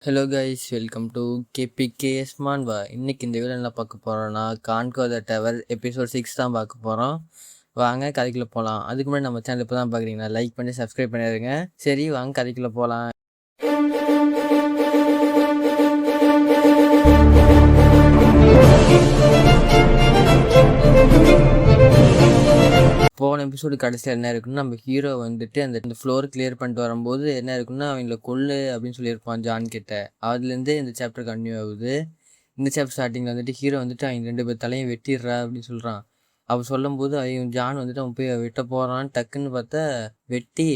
Hello guys, welcome to KPKS Manva. இன்னைக்கு இந்த video என்ன பார்க்க போகிறோன்னா, கான்கோ த டவர் எபிசோட் 6 தான் பார்க்க போகிறோம். வாங்க கதைக்குள்ளே போகலாம். அதுக்கு முன்னாடி நம்ம சேனல் இப்போ தான் பார்க்குறீங்கன்னா லைக் பண்ணி சப்ஸ்கிரைப் பண்ணிடுங்க. சரி வாங்க கதைக்குள்ளே போகலாம். போன எபிசோடு கடைசியில் என்ன இருக்குன்னா, நம்ம ஹீரோ வந்துட்டு அந்த ஃப்ளோர் கிளியர் பண்ணிட்டு வரும்போது என்ன இருக்குன்னா, அவங்கள கொல்லு அப்படின்னு சொல்லியிருப்பான் ஜான் கிட்ட. அதுலேருந்து இந்த சாப்டர் கன்டினியூ ஆகுது. இந்த சாப்டர் ஸ்டார்டிங்கில் வந்துட்டு ஹீரோ வந்துட்டு அவங்க 2 பேர் தலையும் வெட்டிடுறா அப்படின்னு சொல்கிறான். அவன் சொல்லும்போது அவன் ஜான் வந்துட்டு அவன் போய் வெட்ட போகிறான்னு டக்குன்னு பார்த்தா வெட்டி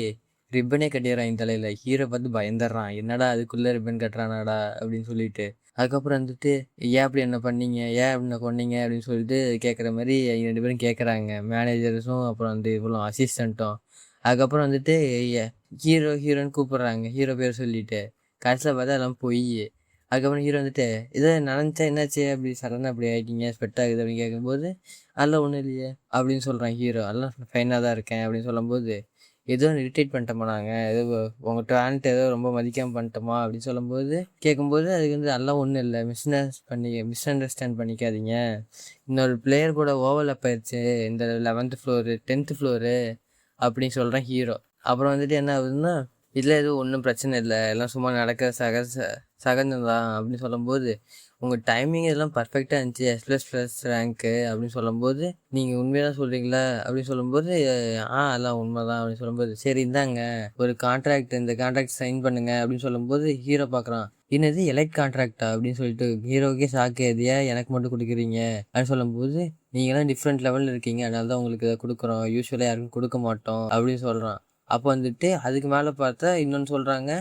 ரிப்பனே கட்டிடுறான் என் தலையில். ஹீரோ பார்த்து பயந்துடுறான், என்னடா அதுக்குள்ளே ரிப்பன் கட்டுறானாடா அப்படின்னு சொல்லிட்டு. அதுக்கப்புறம் வந்துட்டு ஏன் அப்படி என்ன பண்ணீங்க, ஏன் அப்படி என்ன கொன்னீங்க அப்படின்னு சொல்லிட்டு கேட்குற மாதிரி 2 பேரும் கேட்குறாங்க, மேனேஜர்ஸும் அப்புறம் வந்து இவ்வளோ அசிஸ்டண்ட்டும். அதுக்கப்புறம் வந்துட்டு ஹீரோன்னு கூப்பிட்றாங்க, ஹீரோ பேர் சொல்லிட்டு. கடைசியில் பார்த்தா எல்லாம் பொய். அதுக்கப்புறம் ஹீரோ வந்துட்டு இதை நினச்சா என்னாச்சு அப்படி சடனாக அப்படி ஆகிட்டீங்க, ஸ்பெட் ஆகுது அப்படின்னு கேட்கும்போது அதெல்லாம் ஒன்றும் இல்லையே அப்படின்னு சொல்கிறான் ஹீரோ. அதெல்லாம் ஃபைனாக தான் இருக்கேன் அப்படின்னு சொல்லும்போது ஏதோ இரிட்டேட் பண்ணிட்டோமா நாங்கள், ஏதோ உங்கள் டேலண்ட் ஏதோ ரொம்ப மதிக்காமல் பண்ணிட்டோமா அப்படின்னு சொல்லும்போது கேட்கும்போது அதுக்கு வந்து அதெல்லாம் ஒன்றும் இல்லை, மிஸ் அண்டர்ஸ்டாண்ட் பண்ணிக்காதீங்க. இன்னொரு பிளேயர் கூட ஓவர்லாப் ஆயிடுச்சு இந்த 11th ஃப்ளோரு 10th ஃப்ளோரு அப்படின்னு சொல்கிறேன் ஹீரோ. அப்புறம் வந்துட்டு என்ன ஆகுதுன்னா, இதில் எதுவும் ஒன்றும் பிரச்சனை இல்லை, எல்லாம் சும்மா நடக்க சகஜம்தான் அப்படின்னு சொல்லும்போது உங்கள் டைமிங் இதெல்லாம் பர்ஃபெக்டாக இருந்துச்சு, S++ ரேங்க்கு அப்படின்னு சொல்லும்போது நீங்கள் உண்மையாக தான் சொல்கிறீங்களா அப்படின்னு சொல்லும்போது அதெல்லாம் உண்மை தான் அப்படின்னு சொல்லும்போது சரி இந்தாங்க ஒரு கான்ட்ராக்ட், இந்த கான்ட்ராக்ட் சைன் பண்ணுங்க அப்படின்னு சொல்லும்போது ஹீரோ பார்க்குறான், என்னது எலைட் கான்ட்ராக்டா அப்படின்னு சொல்லிட்டு ஹீரோக்கே ஷாக்கு, எதையா எனக்கு மட்டும் கொடுக்குறீங்க அப்படின்னு சொல்லும்போது நீங்களாம் டிஃப்ரெண்ட் லெவலில் இருக்கீங்க, அதனால தான் உங்களுக்கு இதை கொடுக்குறோம், யூஸ்வலாக யாருக்கும் கொடுக்க மாட்டோம் அப்படின்னு சொல்கிறான். அப்போ வந்துட்டு அதுக்கு மேலே பார்த்தா இன்னொன்று சொல்கிறாங்க,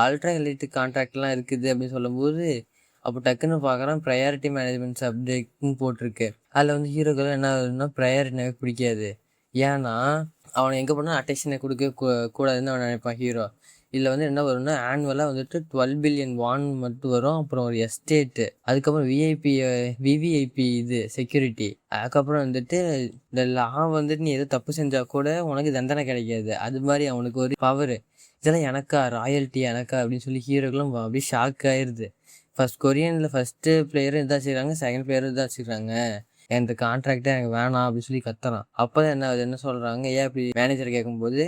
அல்ட்ரா எலைட் கான்ட்ராக்ட்லாம் இருக்குது அப்படின்னு சொல்லும்போது அப்போ டக்குன்னு பார்க்குறான் ப்ரையாரிட்டி மேனேஜ்மெண்ட் சப்ஜெக்ட்னு போட்டிருக்கு. அதில் வந்து ஹீரோக்கள் என்ன ஆகுதுன்னா ப்ரையாரிட்டினாவே பிடிக்காது. ஏன்னா அவனை எங்கே போனால் அட்டென்ஷனை கொடுக்க கூடாதுன்னு அவன் நினைப்பான் ஹீரோ. இதில் வந்து என்ன வரும்னா ஆனுவலாக வந்துட்டு 12 பில்லியன் வான் மட்டும் வரும், அப்புறம் ஒரு எஸ்டேட்டு, அதுக்கப்புறம் விவிஐபி இது செக்யூரிட்டி, அதுக்கப்புறம் வந்துட்டு இந்த லா வந்துட்டு நீ எதோ தப்பு செஞ்சால் கூட உனக்கு தண்டனை கிடைக்காது, அது மாதிரி அவனுக்கு ஒரு பவர். இதெல்லாம் எனக்கா, ராயல்ட்டி எனக்கா அப்படின்னு சொல்லி ஹீரோக்களும் அப்படியே ஷாக் ஆயிடுது. கொரியனில் ஃபஸ்ட்டு பிளேயரும் இதாக வச்சுக்கிறாங்க, செகண்ட் பிளேயரும் இதாக வச்சுக்கிறாங்க, இந்த கான்ட்ராக்டே எனக்கு வேணாம் அப்படின்னு சொல்லி கத்துறான். அப்போ தான் என்ன சொல்கிறாங்க, ஏன் அப்படி மேனேஜர் கேட்கும்போது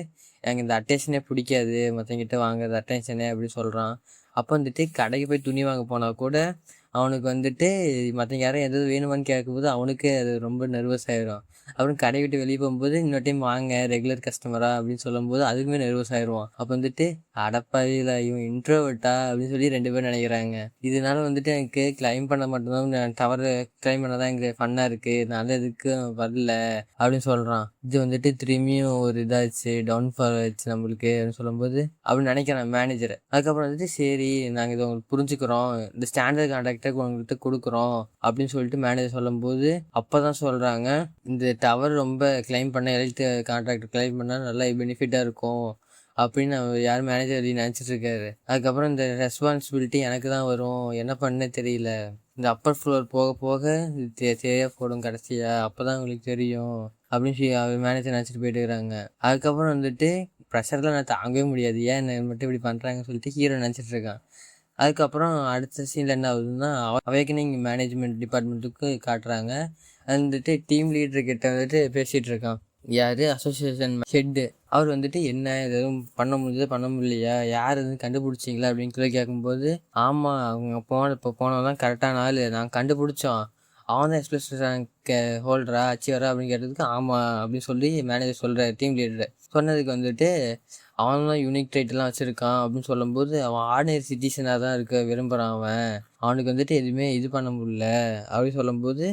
எனக்கு இந்த அட்டென்ஷனே பிடிக்காது, மற்றவங்கிட்ட வாங்குறது அட்டென்ஷனே அப்படி சொல்கிறான். அப்போ வந்துட்டு கடைக்கு போய் துணி வாங்க போனால் கூட அவனுக்கு வந்துட்டு மற்றவங்க யாரும் எதாவது வேணுமான்னு கேட்கும்போது அவனுக்கு அது ரொம்ப நர்வஸ் ஆயிடும். அப்புறம் கடை விட்டு வெளியே போகும்போது இன்னொரு டைம் வாங்க ரெகுலர் கஸ்டமரா அப்படின்னு சொல்லும்போது அதுக்குமே நர்வஸ் ஆயிடுவான். அப்போ வந்துட்டு அடப்பாவில இவன் இன்ட்ரோவர்ட்டா அப்படின்னு சொல்லி 2 பேரும் நினைக்கிறாங்க. இதனால வந்துட்டு எனக்கு கிளைம் பண்ண மட்டும்தான், டவரை கிளைம் பண்ண தான் எனக்கு ஃபன்னாக இருக்குது, நல்ல இதுக்கு வரல அப்படின்னு சொல்கிறான். இது வந்துட்டு திரும்பியும் ஒரு இதாச்சு, டவுன்ஃபால் ஆச்சு நம்மளுக்கு அப்படின்னு சொல்லும்போது அப்படின்னு நினைக்கிறான் மேனேஜரை. அதுக்கப்புறம் வந்துட்டு சரி நாங்கள் இதை உங்களுக்கு புரிஞ்சுக்கிறோம், இந்த ஸ்டாண்டர்ட் கான்ட்ராக்டை உங்கள்கிட்ட கொடுக்குறோம் அப்படின்னு சொல்லிட்டு மேனேஜர் சொல்லும்போது அப்போ தான் சொல்கிறாங்க, இந்த டவர் ரொம்ப கிளைம் பண்ண எலைட் கான்ட்ராக்ட் கிளைம் பண்ணால் நல்லா பெனிஃபிட்டாக இருக்கும் அப்படின்னு யார் மேனேஜர் நினச்சிட்டு இருக்காரு. அதுக்கப்புறம் இந்த ரெஸ்பான்சிபிலிட்டி எனக்கு தான் வரும், என்ன பண்ணே தெரியல, இந்த அப்பர் ஃப்ளோர் போக போக சரியாக போடும் கடைசியா, அப்போ தான் உங்களுக்கு தெரியும் அப்படின்னு சொல்லி அவர் மேனேஜர் நினச்சிட்டு போயிட்டு இருக்கிறாங்க. அதுக்கப்புறம் வந்துட்டு ப்ரெஷர்லாம் நான் தாங்கவே முடியாது, ஏன் என்னை மட்டும் இப்படி பண்ணுறாங்கன்னு சொல்லிட்டு ஹீரோ நினச்சிட்டு இருக்கான். அதுக்கப்புறம் அடுத்த சீனில் என்ன ஆகுதுன்னா, அவேக்கனிங் மேனேஜ்மெண்ட் டிபார்ட்மெண்ட்டுக்கு காட்டுறாங்க. வந்துட்டு டீம் லீடர்கிட்ட வந்துட்டு பேசிகிட்டு இருக்கான், யார் அசோசியேஷன் ஹெட்டு. அவர் வந்துட்டு என்ன எதுவும் பண்ண முடியுது பண்ண முடியலையா, யார் எதுவும் கண்டுபிடிச்சிங்களா அப்படின்னு சொல்லி கேட்கும்போது ஆமாம் அவங்க இப்போ போனதான் கரெக்டான ஆள், நாங்கள் கண்டுபிடிச்சோம், அவன் தான் எக்ஸ்பிரஸ் ரேங்க் ஹோல்டரா அச்சீவரா அப்படின்னு கேட்டதுக்கு ஆமாம் அப்படின்னு சொல்லி மேனேஜர் சொல்கிறார். டீம் லீடர் சொன்னதுக்கு வந்துட்டு அவன் தான் யூனிக் டைட்டெல்லாம் வச்சுருக்கான் அப்படின்னு சொல்லும்போது அவன் ஆர்டினரி சிட்டிசனாக தான் இருக்க விரும்புகிறான், அவனுக்கு வந்துட்டு எதுவுமே இது பண்ண முடியல அப்படின்னு சொல்லும்போது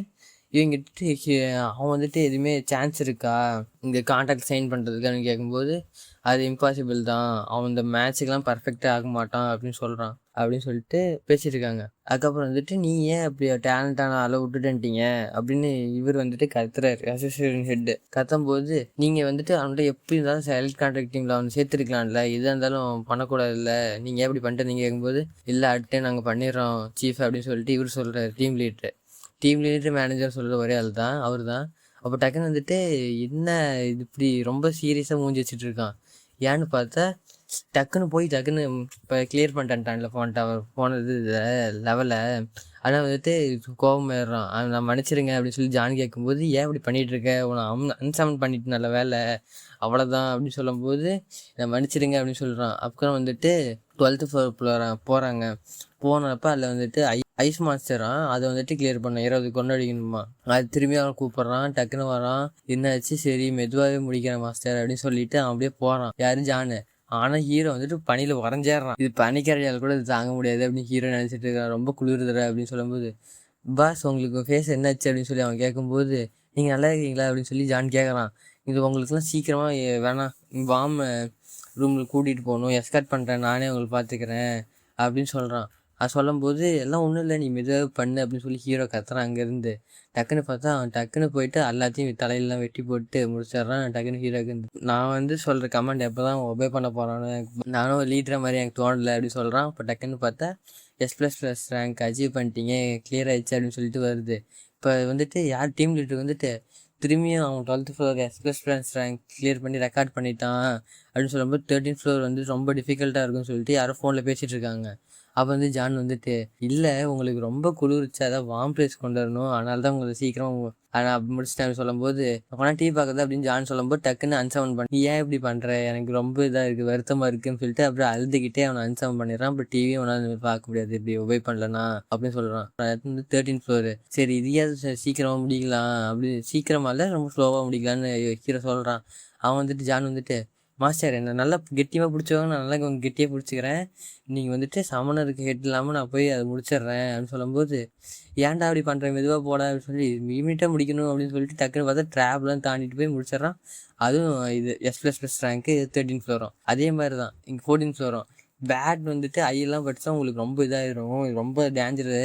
இவங்கிட்ட அவன் வந்துட்டு எதுவுமே சான்ஸ் இருக்கா இந்த கான்ட்ராக்ட் சைன் பண்ணுறதுக்கான்னு கேட்கும்போது அது இம்பாசிபிள் தான், அவன் இந்த மேட்சுக்கெலாம் பர்ஃபெக்டாக ஆக மாட்டான் அப்படின்னு சொல்கிறான் அப்படின்னு சொல்லிட்டு பேசிட்டு இருக்காங்க. அதுக்கப்புறம் வந்துட்டு நீ ஏன் அப்படி டேலண்டான ஆளை விட்டுட்டீங்க அப்படின்னு இவர் வந்துட்டு கத்துறாரு, அசோசியேஷன் ஹெட்டு கத்தும்போது நீங்கள் வந்துட்டு அவன்கிட்ட எப்படி இருந்தாலும் செலக்ட் கான்ட்ராக்டிங்கில் அவனை சேர்த்துருக்கலாம்ல, எதாக இருந்தாலும் பண்ணக்கூடாதுல்ல, நீங்கள் எப்படி பண்ணிட்டு நீங்கள் கேட்கும்போது இல்லை அடுத்து நாங்கள் பண்ணிடுறோம் சீஃப் அப்படின்னு சொல்லிட்டு இவர் சொல்கிறார். டீம் லீடர் மேனேஜர் சொல்கிற ஒரே ஆள் தான் அவர் தான். அப்போ டக்குன்னு வந்துட்டு என்ன இது இப்படி ரொம்ப சீரியஸாக மூஞ்சி வச்சுட்டு இருக்கான், ஏன்னு பார்த்தா டக்குன்னு போய் டக்குன்னு இப்போ கிளியர் பண்ணிட்டான்ல போனது லெவலை. ஆனால் வந்துட்டு கோபம் ஏறுறான். நான் மன்னிச்சிருங்க அப்படின்னு சொல்லி ஜான் கேட்கும்போது, ஏன் இப்படி பண்ணிட்டு இருக்க, உன்னை அன்சமன் பண்ணிட்டு நல்ல வேலை அவ்வளோதான் அப்படின்னு சொல்லும்போது, நான் மன்னிச்சிருங்க அப்படின்னு சொல்கிறான். அப்புறம் வந்துட்டு 12th ஃப்ளோர் போகிறாங்க. போனப்போ அதில் வந்துட்டு ஐஸ் மாஸ்டரான் அதை வந்துட்டு கிளியர் பண்ண 20 கொண்டடிக்கணுமா. அது திரும்பி அவன் கூப்பிட்றான். டக்குன்னு வரான். என்னாச்சு, சரி மெதுவாகவே முடிக்கிறேன் மாஸ்டர் அப்படின்னு சொல்லிட்டு அவன் அப்படியே போகிறான். யாரு, ஜானு. ஆனால் ஹீரோ வந்துட்டு பனியில் வரைஞ்சிடுறான். இது பனிக்கரையால் கூட இது தாங்க முடியாது அப்படின்னு ஹீரோ நினச்சிட்டு இருக்கான். ரொம்ப குளிர்துற அப்படின்னு சொல்லும்போது, பாஸ் உங்களுக்கு ஃபேஸ் என்னாச்சு அப்படின்னு சொல்லி அவன் கேட்கும்போது, நீங்கள் நல்லா இருக்கீங்களா அப்படின்னு சொல்லி ஜான் கேட்குறான். இது உங்களுக்குலாம் சீக்கிரமாக வேணாம், வாம் ரூமில் கூட்டிகிட்டு போகணும், எஸ்கார்ட் பண்ணுறேன், நானே உங்களுக்கு பார்த்துக்கிறேன் அப்படின்னு சொல்கிறான். அது சொல்லும்போது, எல்லாம் ஒன்றும் இல்லை, நீ மெதுவாக பண்ணு அப்படின்னு சொல்லி ஹீரோ கத்துறான் அங்கேருந்து. டக்குன்னு பார்த்தா அவன் டக்குன்னு போயிட்டு எல்லாத்தையும் தலையெல்லாம் வெட்டி போட்டு முடிச்சிட்றான். டக்குன்னு ஹீரோக்கு நான் வந்து சொல்கிற கமெண்ட் எப்போ தான் ஒபே பண்ண போகிறான்னு நானும் லீடரை மாதிரி எனக்கு தோணலை அப்படின்னு சொல்கிறான். இப்போ டக்குன்னு பார்த்தா S++ ரேங்க் அச்சீவ் பண்ணிட்டீங்க, கிளியர் ஆயிடுச்சு அப்படின்னு சொல்லிட்டு வருது. இப்போ வந்துட்டு யார் டீம் லீடருக்கு வந்துட்டு திரும்பியும் அவன் 12th floor S++ rank clear பண்ணி ரெக்கார்ட் பண்ணிட்டான் அப்படின்னு சொல்லும்போது 13th ஃப்ளோர் வந்து ரொம்ப டிஃபிகல்ட்டாக இருக்குன்னு சொல்லிட்டு யாரோ ஃபோனில் பேசிகிட்டு இருக்காங்க. அப்போ வந்து ஜான் வந்துட்டு, இல்லை உங்களுக்கு ரொம்ப குளிர்ச்சி, அதான் வார்ம் பிளேஸ் கொண்டு வரணும், அதனால தான் உங்களுக்கு சீக்கிரம் ஆனால் முடிச்சிட்டேன் சொல்லும்போது, அப்போனா டீ பார்க்குறது அப்படின்னு ஜான் சொல்லும்போது டக்குன்னு அன்சமன் பண்ணி, ஏன் இப்படி பண்ணுற, எனக்கு ரொம்ப இதாக இருக்குது, வருத்தமாக இருக்குன்னு சொல்லிட்டு அப்படியே அழுதுகிட்டே அவனை அன்சமன் பண்ணிடுறான். அப்புறம் டிவியும் அவனால் பார்க்க முடியாது இப்படி ஒபே பண்ணலனா அப்படின்னு சொல்கிறான். வந்து 13th ஃப்ளோரு, சரி இதையாவது சீக்கிரமாக முடிக்கலாம், அப்படி சீக்கிரமாக இல்லை ரொம்ப ஸ்லோவாக முடிக்கலான்னு ஹீரோ சொல்கிறான். அவன் வந்துட்டு ஜான் வந்துட்டு, மாஸ்டர் என்னை நல்லா கெட்டியாக பிடிச்சவங்க, நான் நல்லா கெட்டியாக பிடிச்சிக்கிறேன், நீங்கள் வந்துட்டு சமணருக்கு ஹெட் இல்லாமல் நான் போய் அதை முடிச்சிட்றேன் அப்படின்னு சொல்லும்போது, ஏன்டா அப்படி பண்ணுறேன், மெதுவாக போட அப்படின்னு சொல்லி இமீடியட்டாக முடிக்கணும் அப்படின்னு சொல்லிட்டு டக்குன்னு பார்த்தா ட்ராப்லாம் தாண்டிட்டு போய் முடிச்சிட்றான். அதுவும் இது S++ ரேங்க்கு 13th ஃப்ளோரும். அதே மாதிரி தான் இங்கே 14th ஃப்ளோரும். பேட் வந்துட்டு ஐயெல்லாம் படித்தா உங்களுக்கு ரொம்ப இதாகிடும், ரொம்ப டேஞ்சரு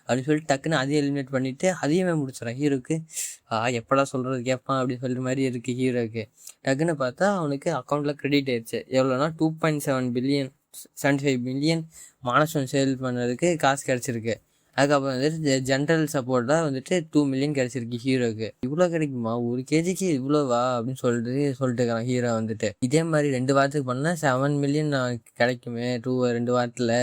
அப்படின்னு சொல்லிட்டு டக்குன்னு அதையும் எலிமினேட் பண்ணிவிட்டு அதையுமே முடிச்சிடறான். ஹீரோக்கு எப்படா சொல்கிறது கேட்பான் அப்படின்னு சொல்கிற மாதிரி இருக்குது ஹீரோக்கு. டக்குன்னு பார்த்தா அவனுக்கு அக்கௌண்ட்டில் கிரெடிட் ஆயிடுச்சு. எவ்வளோனா 2.7 பில்லியன் 75 மில்லியன் மானஸ்டோன் சேல் பண்ணதுக்கு காசு கிடச்சிருக்கு. அதுக்கப்புறம் வந்துட்டு ஜென்ரல் சப்போர்ட்டாக வந்துட்டு 2 மில்லியன் கிடச்சிருக்கு ஹீரோக்கு. இவ்வளோ கிடைக்குமா, ஒரு கேஜிக்கு இவ்வளோவா அப்படின்னு சொல்லிட்டு இருக்கான் ஹீரோ வந்துட்டு. இதே மாதிரி 2 வாரத்துக்கு பண்ணால் 7 மில்லியன் கிடைக்குமே 2 வாரத்தில்,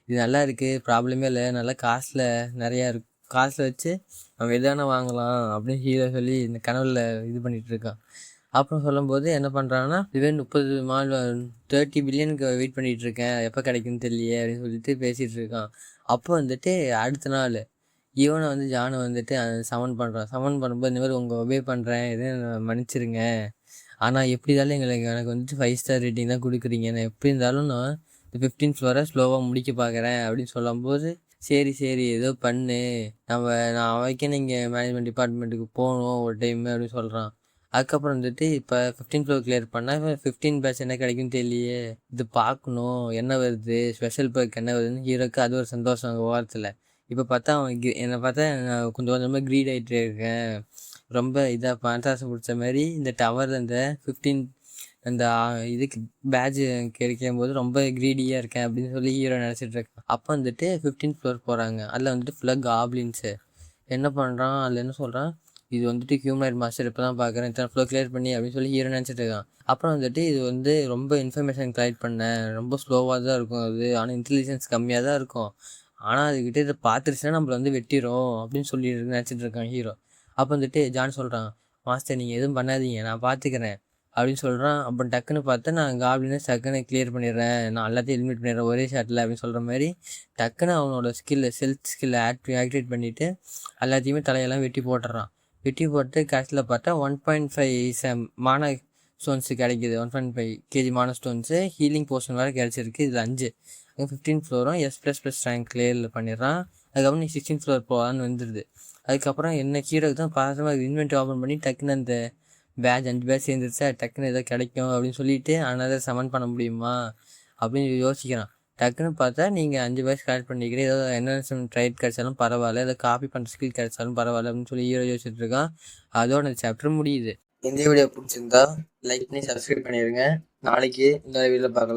இது நல்லா இருக்குது, ப்ராப்ளமே இல்லை, நல்லா காசில் நிறையா இருக்கு, காசில் வச்சு அவன் எதானே வாங்கலாம் அப்படின்னு ஹீரோ சொல்லி இந்த கனவுல இது பண்ணிகிட்டு இருக்கான். அப்புறம் சொல்லும்போது என்ன பண்ணுறாங்கன்னா, இதுவே 30 பில்லியனுக்கு வெயிட் பண்ணிகிட்டு இருக்கேன், எப்போ கிடைக்குன்னு தெரியலையே அப்படின்னு சொல்லிட்டு பேசிகிட்டு இருக்கான். அப்போ வந்துட்டு அடுத்த நாள் இவனை வந்து ஜானை வந்துட்டு சமன் பண்ணுறான். சமன் பண்ணும்போது இந்த மாதிரி உங்கள் ஒபே பண்ணுறேன், எதுவும் மன்னிச்சிருங்க, ஆனால் எப்படி இருந்தாலும் எனக்கு வந்துட்டு 5 ஸ்டார் ரேட்டிங் தான் கொடுக்குறீங்க, நான் எப்படி இருந்தாலும் நான் இந்த 15th ஃப்ளோரை ஸ்லோவாக முடிக்க பார்க்குறேன் அப்படின்னு சொல்லும்போது, சரி ஏதோ பண்ணு, நான் வைக்கணும் இங்கே மேனேஜ்மெண்ட் டிபார்ட்மெண்ட்டுக்கு போகணும் ஒரு டைம் அப்படின்னு சொல்கிறான். அதுக்கப்புறம் வந்துட்டு இப்போ 15th ஃப்ளோர் கிளியர் பண்ணால் 15 பேட்ச் என்ன கிடைக்குன்னு தெரியலையே, இது பார்க்கணும் என்ன வருது, ஸ்பெஷல் பர்க் என்ன வருதுன்னு ஹீரோக்கு அது ஒரு சந்தோஷம் அங்கே ஓரத்தில். இப்போ பார்த்தா அவன் என்னை பார்த்தா நான் கொஞ்சம் கொஞ்சமாக க்ரீட் ஆகிட்டே இருக்கேன், ரொம்ப இதாக பணத்தாசை பிடிச்ச மாதிரி இந்த டவரில் இந்த 15 அந்த இதுக்கு பேட்ச் கிடைக்கும் போது ரொம்ப க்ரீடியாக இருக்கேன் அப்படின்னு சொல்லி ஹீரோ நினச்சிட்டு இருக்கேன். அப்போ வந்துட்டு 15th ஃப்ளோர் போகிறாங்க. அதில் வந்துட்டு ஃபுல்லாக காப்ளின்ஸு. என்ன பண்ணுறான், அதில் என்ன சொல்கிறான், இது வந்துட்டு ஹியூமன் மாஸ்டர் இப்போ தான் பார்க்குறேன், இத்தனை ஃப்ளோ கிளியர் பண்ணி அப்படின்னு சொல்லி ஹீரோ நினச்சிட்டு இருக்கான். அப்புறம் வந்துட்டு இது வந்து ரொம்ப இன்ஃபர்மேஷன் கலெக்ட் பண்ணேன், ரொம்ப ஸ்லோவாக தான் இருக்கும் அது, ஆனால் இன்டெலிஜென்ஸ் கம்மியாக தான் இருக்கும், ஆனால் அதுக்கிட்ட இதை பார்த்துருச்சுன்னா நம்மளை வந்து வெட்டிடும் அப்படின்னு சொல்லி நினச்சிட்டு இருக்கான் ஹீரோ. அப்போ வந்துட்டு ஜான் சொல்கிறான், மாஸ்டர் நீங்கள் எதுவும் பண்ணாதீங்க, நான் பார்த்துக்கிறேன் அப்படின்னு சொல்கிறான். அப்புறம் டக்குன்னு பார்த்தா நான் காப்ளினை டக்குன்னு கிளியர் பண்ணிடுறேன், நான் எல்லாத்தையும் எலிமினேட் பண்ணிடுறேன் ஒரே ஷாட்டில் அப்படின்னு சொல்கிற மாதிரி டக்குன்னு அவனோட செல்ஃப் ஸ்கில்லை ஆக்டிவேட் பண்ணிவிட்டு எல்லாத்தையுமே தலையெல்லாம் வெட்டி போட்டுறான். வெட்டி போட்டு கடைசியில் பார்த்தா 1.5 மான ஸ்டோன்ஸு கிடைக்கிது. 1.5 kg மான ஸ்டோன்ஸு, ஹீலிங் போர்ஷன் வேறு கிடச்சிருக்கு. இதில் 5. 15th ஃப்ளோரும் S++ ரேங்க் கிளியரில் பண்ணிடுறான். அதுக்கப்புறம் நீ 16th ஃப்ளோர் போகலான்னு வந்துடுது. அதுக்கப்புறம் என்ன ஹீரோக்கு தான் பாசமாக இன்வென்ட்ரி ஓப்பன் பண்ணி டக்குன்னு அந்த பேட்ச் 5 பேட்ச் சேர்ந்துருச்சா, டக்குன்னு ஏதோ கிடைக்கும் அப்படின்னு சொல்லிட்டு அதனால் சமன் பண்ண முடியுமா அப்படின்னு யோசிக்கிறான். டக்குன்னு பார்த்தா நீங்கள் 5 பேட்ச் கலெக்ட் பண்ணிக்கிறேன், ஏதோ என்ஹான்ஸ்மெண்ட் ட்ரைட் கிடைச்சாலும் பரவாயில்ல, ஏதோ காப்பி பண்ணுற ஸ்கில் கிடைச்சாலும் பரவாயில்ல அப்படின்னு சொல்லி ஹீரோ யோசிச்சுட்டு இருக்கான். அதோட அந்த சாப்டர் முடியுது. இந்த வீடியோ பிடிச்சிருந்தா லைக் பண்ணி சப்ஸ்கிரைப் பண்ணிடுங்க. நாளைக்கு இன்னொரு வீடியோவில் பார்க்கலாம்.